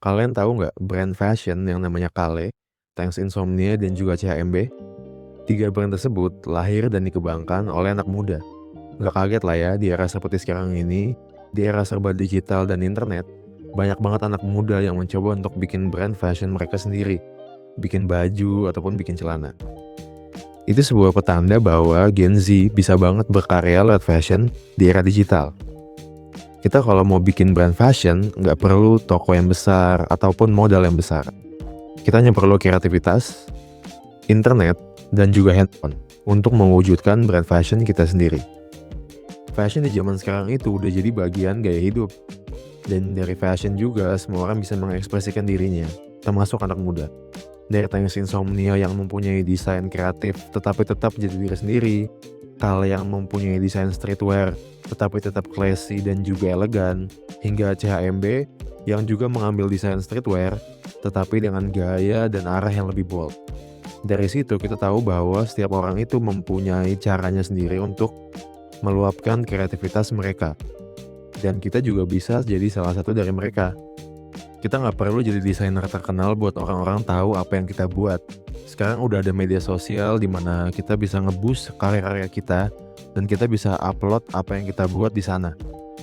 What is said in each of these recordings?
Kalian tahu nggak brand fashion yang namanya Kale, Thanks Insomnia, dan juga CHMB? Tiga brand tersebut lahir dan dikembangkan oleh anak muda. Nggak kaget lah ya, di era seperti sekarang ini, di era serba digital dan internet, banyak banget anak muda yang mencoba untuk bikin brand fashion mereka sendiri, bikin baju ataupun bikin celana. Itu sebuah petanda bahwa Gen Z bisa banget berkarya lewat fashion di era digital. Kita kalau mau bikin brand fashion, nggak perlu toko yang besar ataupun modal yang besar. Kita hanya perlu kreativitas, internet, dan juga handphone untuk mewujudkan brand fashion kita sendiri. Fashion di zaman sekarang itu udah jadi bagian gaya hidup. Dan dari fashion juga semua orang bisa mengekspresikan dirinya, termasuk anak muda. Dari Thanks Insomnia yang mempunyai desain kreatif tetapi tetap jadi diri sendiri, Kale yang mempunyai desain streetwear tetapi tetap classy dan juga elegan, hingga CHMB yang juga mengambil desain streetwear tetapi dengan gaya dan arah yang lebih bold. Dari situ kita tahu bahwa setiap orang itu mempunyai caranya sendiri untuk meluapkan kreativitas mereka. Dan kita juga bisa jadi salah satu dari mereka. Kita nggak perlu jadi desainer terkenal buat orang-orang tahu apa yang kita buat. Sekarang udah ada media sosial di mana kita bisa nge-boost karya-karya kita dan kita bisa upload apa yang kita buat di sana.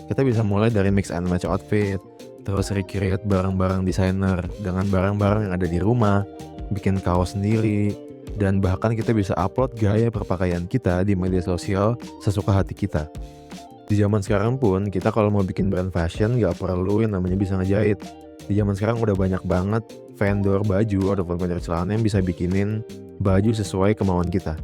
Kita bisa mulai dari mix and match outfit, terus recreate barang-barang desainer dengan barang-barang yang ada di rumah, bikin kaos sendiri, dan bahkan kita bisa upload gaya berpakaian kita di media sosial sesuka hati kita. Di zaman sekarang pun, kita kalau mau bikin brand fashion nggak perlu yang namanya bisa ngejahit. Di zaman sekarang udah banyak banget vendor baju ataupun vendor celana yang bisa bikinin baju sesuai kemauan kita.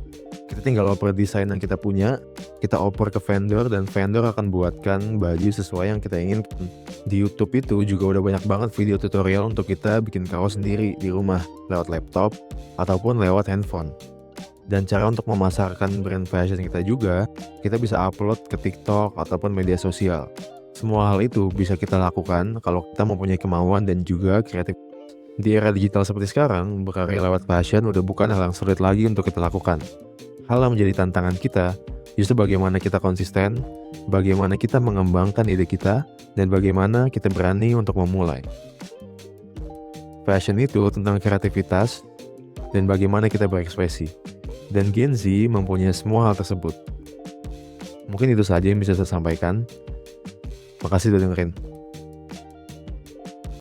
Kita tinggal oper desain yang kita punya, kita oper ke vendor, dan vendor akan buatkan baju sesuai yang kita inginkan. Di YouTube itu juga udah banyak banget video tutorial untuk kita bikin kaos sendiri di rumah lewat laptop ataupun lewat handphone. Dan cara untuk memasarkan brand fashion kita juga, kita bisa upload ke TikTok ataupun media sosial. Semua hal itu bisa kita lakukan kalau kita mempunyai kemauan dan juga kreatif. Di era digital seperti sekarang, berkarya lewat fashion udah bukan hal yang sulit lagi untuk kita lakukan. Hal yang menjadi tantangan kita, justru bagaimana kita konsisten, bagaimana kita mengembangkan ide kita, dan bagaimana kita berani untuk memulai. Fashion itu tentang kreativitas dan bagaimana kita berekspresi. Dan Gen Z mempunyai semua hal tersebut. Mungkin itu saja yang bisa saya sampaikan. Makasih udah dengerin.